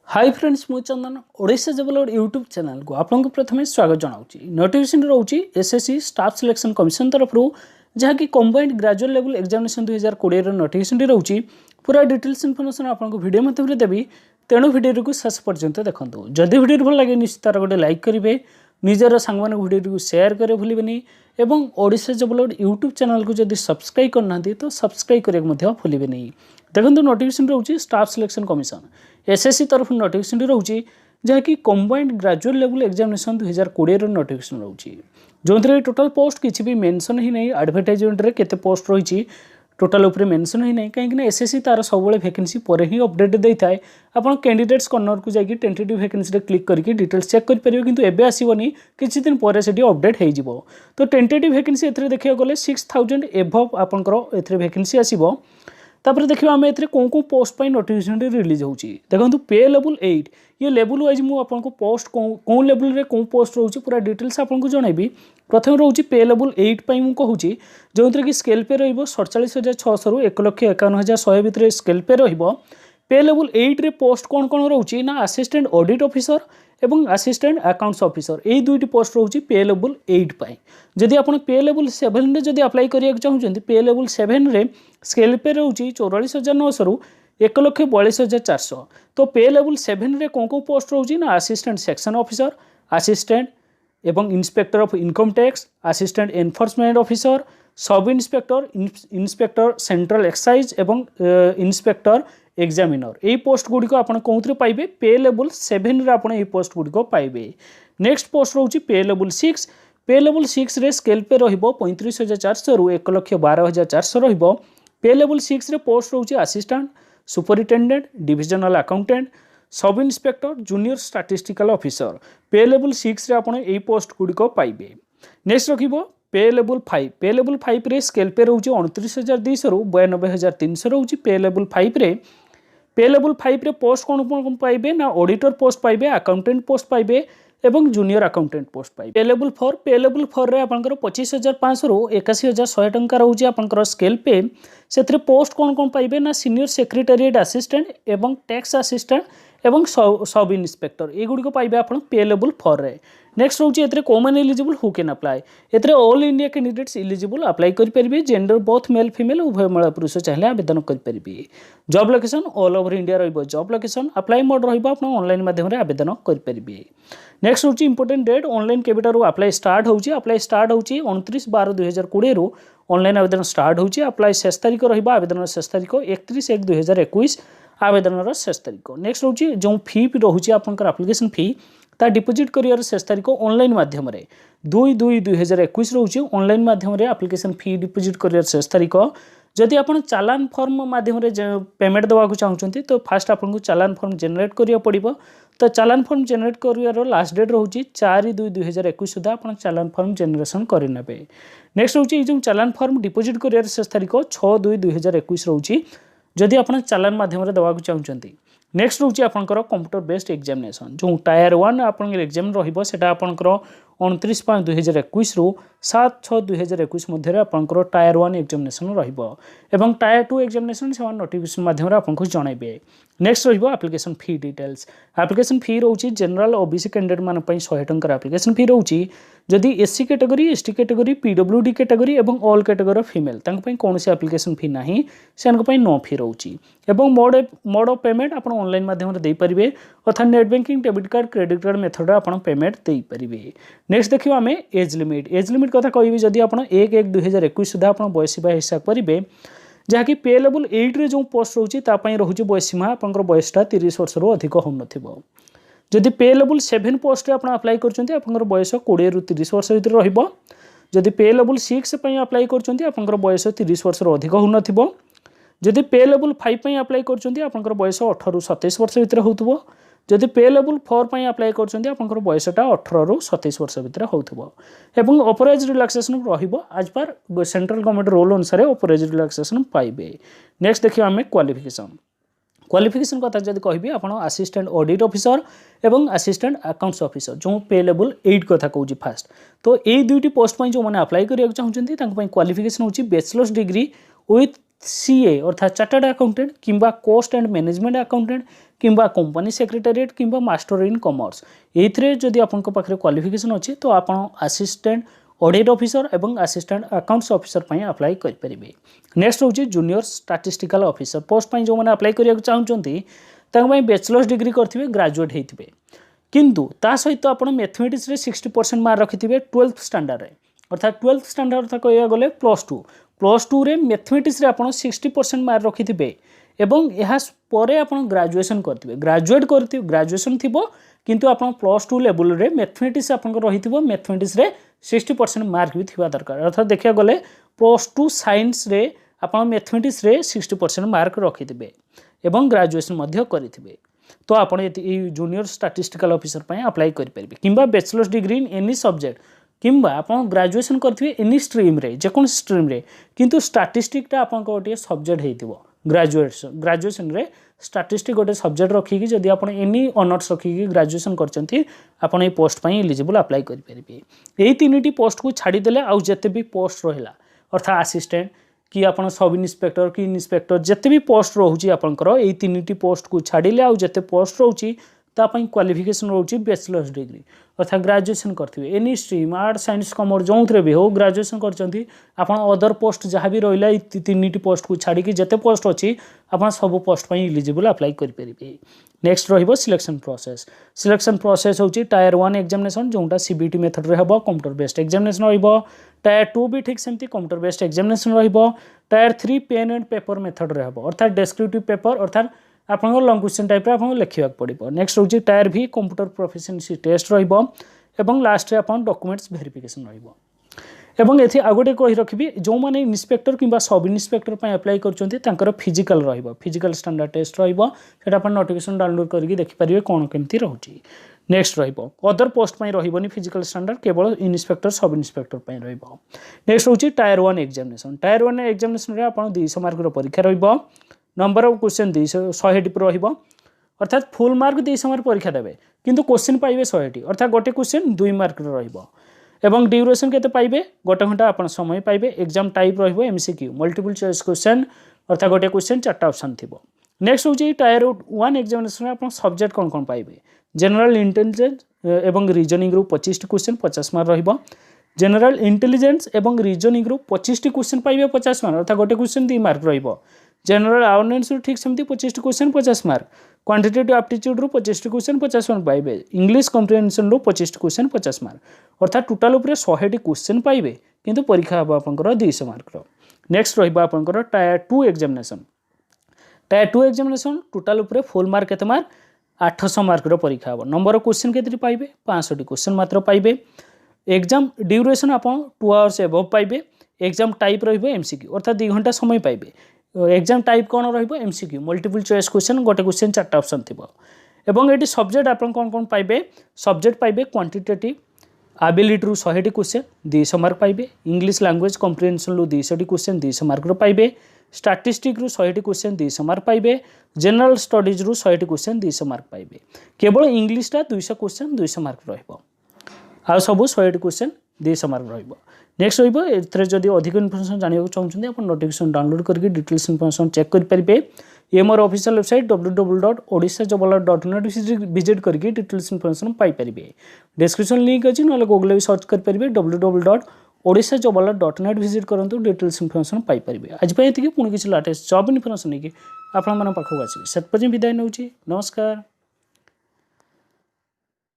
Hi friends मु चंदन Odisha developed YouTube channel को आपको प्रथम स्वागत जनाऊँगी। नोटिफिकेशन रोचे एसएससी स्टाफ सिलेक्शन कमिशन तरफ जहाँकि combined graduate level examination 2020 notification रोचे पूरा डिटेल्स इनफॉरमेशन आपको वीडियो मध्यम देवी तेणु वीडियो को शेष पर्यंत देखो। जदि वीडियो भल लगे निश्चित गोटे लाइक करेंगे, निजर सांग वीडियो को शेयर करें भूलें और ओडिशा डेवलप्ड यूट्यूब चैनल को जब सब्सक्राइब करना तो सब्सक्राइब करने भूलें नहीं। देखो नोटिफिकेशन रोचे स्टाफ सिलेक्शन कमिशन एसएससी तरफ नोटिफिकेशन रोचे जहाँकि combined graduate level examination 2020 notification रोचे जो टोटाल पोस्ट किसी भी मेंशन ही नहीं। एडवर्टाइजमेंट रे केते पोस्ट रही टोटाल उपरे मेंशन ही नहीं कहीं एसएससी तार सब वैकेंसी पर ही अपडेट देता है। आप कैंडिडेट्स कर्नर को जाकि टेंटेटिव वैकेंसी रे क्लिक करके डिटेल्स चेक करेंगे किंतु एबे आसबनी किसी दिन पर से अपडेट हो। तो टेंटेटिव वैकेंसी ए देखा गले 6000 एभव आपंकर वैकेंसी आसो। तापर देखिए आम ए कौन पोस्ट नोटिफिकेशन रिलीज होची। देखो पे लेवल 8 ये लेवल वाइज मुझे पोस्ट कौन लेवल रे कौन पोस्ट रोचे पूरा डिटेल्स आपको जनइबी। प्रथम रोचे पे लेवल 8 मुझे कहूँ जो कि स्केल पे रही 47,600 रु 1,51,100 भितर स्केल पे रही। पे लेवल 8 रे पोस्ट कौन कौन रोचे ना असिस्टेंट ऑडिट ऑफिसर एवं असिस्टेंट अकाउंट्स ऑफिसर यही दुईटी पोस्ट रोचे पे लेवल 8 पाई। जदि आप पे लेवल 7 रे जदि अप्लाई करिया चाहते पे लेवल 7 रे स्केल पे रोचे 44,900 रु 1,42,400। तो पे लेवल 7 रे कौन कौन पोस्ट रोचे ना असिस्टेंट सेक्शन ऑफिसर, असिस्टेंट एवं inspector of income tax, assistant enforcement officer, sub inspector, inspector central excise एवं इंस्पेक्टर एग्जामिनर यही पोस्ट गुड़िक आप कौन पाइबे पे लेवल 7 रे आप पोस्ट गुड़िक पाइबे। नेक्स्ट पोस्ट रोचे पे लेवल 6। पे लेवल 6 रे स्केल पे रहिबो 35,400 रु 1,12,400 रहिबो। पे लेवल 6 रे पोस्ट रोचे assistant superintendent, divisional accountant, sub inspector, junior statistical officer पे लेवल 6 रे आप यही पोस्ट गुड़िक पाइबे। नेक्स्ट रखिबो पे लेवल 5। पे लेवल 5 रे स्केल पे रोचे 29,200 रु 92,300 रोचे। पे लेवल 5 रे पे लेवल 5 रे पोस्ट कौन कौन पाइबे ना ऑडिटर पोस्ट पाइबे, अकाउंटेंट पोस्ट पाइबे एवं जूनियर अकाउंटेंट पोस्ट पाइबे। पे लेवल 4 पे लेवल 4 रे आपनकर 25,500 रु 81,100 टंका रोचे आपनकर स्केल पे। से पोस्ट कौन कौन पाइबे ना सीनियर सेक्रेटेरिएट असिस्टेंट एवं टैक्स असिस्टेंट एवं सब इंस्पेक्टर ये गुड़िक पाइबे आप पे लेवल 4 रे। नेक्स्ट रोचे एथरे कौन एलिजिबल हु कैन अप्लाई एथरे all India candidates eligible apply करेंगे। जेंडर बोथ मेल फीमेल उभय महिला पुरुष चाहिए आवेदन करेंगे। Job location all over India रही जॉब लोकेशन अप्लाई मोड रहा ऑनलाइन माध्यम आवेदन करेंगे। नेक्स्ट हूँ इंपोर्टेंट डेट ऑनलाइन केवेटारू अप्लाई स्टार्ट होची। अप्लाई स्टार्ट होची 29/12/2020 रु ऑनलाइन आवेदन स्टार्ट होची। अप्लाई शेष तारीख रहा आवेदन शेष तारीख 31/1/2021 आवेदन शेष तारीख। नेक्स्ट हूँ जो फी रोचे आपंकर एप्लिकेशन फी ता डिपोजिट कर शेष तारीख ऑनलाइन माध्यम 2/2/2021 रोचे ऑनलाइन माध्यम एप्लिकेशन फी डिपोजिट कर शेष तारीख। जदि आप चालान फॉर्म माध्यम पेमेंट देवाक चाहते तो फास्ट आपको चालान फॉर्म जेनेट करा पड़ो। तो चालान फॉर्म जेनेट कर लास्ट डेट रोचे 4/2/2021 सुधा आप चालान फॉर्म जेनेसन करेंगे। नेक्स्ट हूँ जो चालान फॉर्म डिपोजिट कर शेष तारीख 6/2/2021 रोचे जदि आप चालान माध्यम देवाक चाहते। नेक्स्ट रोचे आपंकर कंप्यूटर बेस्ड एग्जामिनेशन जो टायर 1 आप एग्जाम रहा आपंकर 29/5/2021 रु 7/6/2021 मध्य आपंकर टायर 1 एग्जामिनेशन रहा। टायर 2 एग्जामिनेशन से नोटिफिकेशन माध्यम आपको जनइबे। नेक्स्ट रहा एप्लिकेशन फी डिटेल्स। एप्लिकेशन फी रोचे जनरल ओबीसी कैंडिडेट मान 100 टंका एप्लिकेशन फी रोचे। जदि SC category, ST category, PWD category एवं ऑल कैटेगरी फीमेल कौन से एप्लिकेशन फी ना से नो फी रोचे। मोड ऑफ पेमेंट आप ऑनलाइन माध्यम दे पारे अर्थात net banking, debit card, credit card method आप पेमेंट दे पारे। नेक्स्ट देखिए आम एज लिमिट। एज लिमिट कथा कहि जदि आप 1/1/2021 सुधा आप बयस सीमा हिसाब करेंगे जहाँकि पे लेवल 8 रे जो पोस्ट रोचे रोचे बयस सीमा आप बयसटा 30 वर्ष रु अधिक हो न। जदि पे लेवल 7 पोस्ट आप अप्लाई कर बयस 20 रु 30 वर्ष भितर रही। जदि पे लेवल 6 अप्लाई कर बयस 30 वर्ष रु अधिक हो न। जदि पे लेवल 5 अप्लाई कर बयस 18 रु 27 वर्ष भितर हो। जदि पे लेवल 4 अप्लाई कर बयसटा 18 रु 27 वर्ष भितर हो। अपर एज रिलैक्सेशन आज पर सेंट्रल गवर्नमेंट रूल अनुसार अपर एज रिलैक्सेशन पाइबे। नेक्स्ट देखिए आम क्वालिफिकेशन। क्वालिफिकेशन कथा जब कहि आप असिस्टेंट ऑडिट ऑफिसर एवं असिस्टेंट अकाउंट्स ऑफिसर जो पे लेवल 8 कथा कहूँ फास्ट। तो यही दुईटी पोस्ट जो मैंने अप्लाई करा चाहते क्वालिफिकेशन हूँ बैचलर्स डिग्री विथ सीए अर्थात चार्टर्ड अकाउंटेंट किंबा कॉस्ट एंड मैनेजमेंट अकाउंटेंट किंबा कंपनी सेक्रेटेरिएट किंबा मास्टर इन कॉमर्स एथिरे जदि आपन पाखरे क्वालिफिकेशन अछि तो आपण असिस्टेंट ऑडिट ऑफिसर एवं असिस्टेंट अकाउंट्स ऑफिसर पई अप्लाई कर परिबे। नेक्स्ट होची जूनियर स्टैटिस्टिकल ऑफिसर पोस्ट पई जो माने अप्लाई करिया चाहउचंती तांग पई बैचलर्स डिग्री करथिबे ग्रेजुएट हेतिबे किंतु ता सहित आपण मैथमेटिक्स रे 60% मार्क रखिथिबे 12th स्टैंडर्ड रे अर्थात 12th स्टैंडर्ड अर्थात कहया गले +2 रे मैथमेटिक्स रे आपण 60% मार्क रखिथिबे एवं यह परे आपण ग्रेजुएशन करथिबे ग्रेजुएशन थिबो किंतु आपण +2 लेवल रे मैथमेटिक्स आपण रहिथिबो मैथमेटिक्स रे 60% मार्क भी थिबा दरकार अर्थात देखिया गले +2 साइंस रे आपण मैथमेटिक्स रे 60% मार्क रखिथिबे एवं ग्रेजुएशन मध्य करिथिबे तो आपण ए जूनियर स्टैटिस्टिकल ऑफिसर पई अप्लाई करि परिबे किंबा bachelor's degree in any subject किंबा आपण ग्रेजुएशन करथिबे एनी स्ट्रीम रे जे कोन स्ट्रीम रे किंतु स्टैटिस्टिक्स टा आपण गोटे सब्जेक्ट हेतिबो ग्रेजुएशन रे स्टैटिस्टिक्स गोटे सब्जेक्ट रखिकी जदि आपण एनी ऑनर्स रखिकी ग्रेजुएशन करचंती आपण ए पोस्ट पई एलिजिबल अप्लाई करि परिबे। एई तीनटी पोस्ट को छाडी देले आउ जते भी पोस्ट रहिला अर्थात असिस्टेंट कि आपण सब इंस्पेक्टर कि इंस्पेक्टर जते भी पोस्ट रहउची आपनकर एई तीनटी पोस्ट को छाडिले आउ जते पोस्ट रहउची ता पई क्वालिफिकेशन रहउची बैचलर्स डिग्री अर्थात ग्रेजुएशन करथिबे any stream art science commerce जोंथरे भी हो ग्रेजुएशन करचंती आपण अदर पोस्ट जहाँ भी रहिला तीनटी पोस्ट को छाड़ी कि जते पोस्ट अछि आपण सब पोस्ट पई एलिजिबल अप्लाई करि परिबे। नेक्स्ट रहिबो सिलेक्शन प्रोसेस होची टायर 1 एग्जामिनेशन जोंटा सीबीटी मेथड रे हबो कंप्यूटर बेस्ड एग्जामिनेशन रहिबो टायर 2 भी ठीक सेमती कंप्यूटर बेस्ड एग्जामिनेशन रहिबो tier 3 pen and paper method रे हबो अर्थात डेस्क्रिप्टिव पेपर अर्थात आपन लॉन्ग क्वेश्चन टाइप रे आपन लिखिया पड़िबो। नेक्स्ट होची टायर भी कंप्यूटर प्रोफिशिएंसी टेस्ट रहिबो एवं लास्ट रे आपन डॉक्यूमेंट्स वेरिफिकेशन रहिबो एवं एथि आगोटे कहि रखिबी जो माने इंस्पेक्टर किंबा सब इंस्पेक्टर पय अप्लाई करचंती तांकर फिजिकल रहिबो फिजिकल स्टैंडर्ड टेस्ट रहिबो सेटा आपन नोटिफिकेशन डाउनलोड करके देखि परिबे कोन केमती रहउची। नेक्स्ट रहिबो अदर पोस्ट पय रहिबोनी फिजिकल स्टैंडर्ड केवल इंस्पेक्टर सब इंस्पेक्टर पय रहिबो। नेक्स्ट होची टायर 1 एग्जामिनेशन रे आपन 200 मार्क रो परीक्षा रहिबो नंबर ऑफ क्वेश्चन 100 टी रहिबो अर्थात फुल मार्क 200 मार्क परीक्षा देबे किंतु क्वेश्चन पाइबे 100 टी अर्थात गोटे क्वेश्चन 2 मार्क रो रहिबो एवं ड्यूरेशन केते पाइबे गोटे घंटा आपन समय पाइबे एग्जाम टाइप रहिबो एमसीक्यू मल्टीपल चॉइस क्वेश्चन अर्थात गोटे क्वेश्चन 4टा ऑप्शन थिबो। नेक्स्ट होची टायर 1 एग्जामिनेशन रे आपन सब्जेक्ट कोन पाइबे जनरल इंटेलिजेंस एवं रीजनिंग रो 25 क्वेश्चन 50 मार्क रहिबो जनरल इंटेलिजेंस एवं रीजनिंग रो 25 क्वेश्चन पाइबे 50 मार्क अर्थात गोटे क्वेश्चन 2 मार्क रहिबो जनरल अवेयरनेस ठीक सेमती 25 क्वेश्चन 50 मार्क क्वांटिटेटिव एप्टीट्यूड रो 25 क्वेश्चन 50 मार्क पाइबे इंग्लिश कॉम्प्रिहेंशन रो 25 क्वेश्चन 50 मार्क अर्थात टोटल ऊपर 100 टी क्वेश्चन पाइबे किंतु परीक्षा हबा आपनकर 200 मार्क रो। नेक्स्ट रहिबा आपनकर टायर 2 एग्जामिनेशन टोटल ऊपर फुल मार्क केते मार्क 800 मार्क रो परीक्षा हबो नंबर ऑफ क्वेश्चन केते पाइबे 500 टी क्वेश्चन मात्र पाइबे एग्जाम ड्यूरेशन आपन 2 आवर्स एबव पाइबे एग्जाम टाइप रहिबो एमसीक्यू अर्थात 2 घंटा समय पाइबे एग्जाम टाइप कौन रहिबो एमसीक्यू मल्टीपल चॉइस क्वेश्चन गोटे क्वेश्चन 4टा ऑप्शन थिबो एवं एटी सब्जेक्ट आपन कोन पाइबे सब्जेक्ट पाइबे क्वांटिटेटिव एबिलिटी रू 100 टी क्वेश्चन 200 मार्क पाइबे इंग्लिश लैंग्वेज कॉम्प्रिहेंशन रू 200 टी क्वेश्चन 200 मार्क रो पाइबे स्टैटिस्टिक्स रू 100 टी क्वेश्चन 200 मार्क पाइबे जनरल स्टडीज रू 100 टी क्वेश्चन 200 मार्क पाइबे केवल इंग्लिश टा 200 क्वेश्चन 200 मार्क रहिबो आ सब 100 टी क्वेश्चन 200 मार्क रहिबो। नेक्स्ट रहिबो एथरे जदि अधिक इन्फॉर्मेशन जानियो चाहउछन आपण नोटिफिकेशन डाउनलोड करके डिटेल्स इन्फॉर्मेशन चेक कर परिबे ये मोर ऑफिशियल वेबसाइट www.odishajobaler.net विजिट करके डिटेल्स इन्फॉर्मेशन पाई परिबे डिस्क्रिप्शन लिंक अछि नले गूगल भी सर्च कर परिबे www.odishajobaler.net विजिट करंतु डिटेल्स इन्फॉर्मेशन पाई परिबे। आज पय एतिके पुणी किछ लेटेस्ट जॉब इन्फॉर्मेशन नेकी आपण मन पाखो आसी सेत पजे विदाय नउची नमस्कार।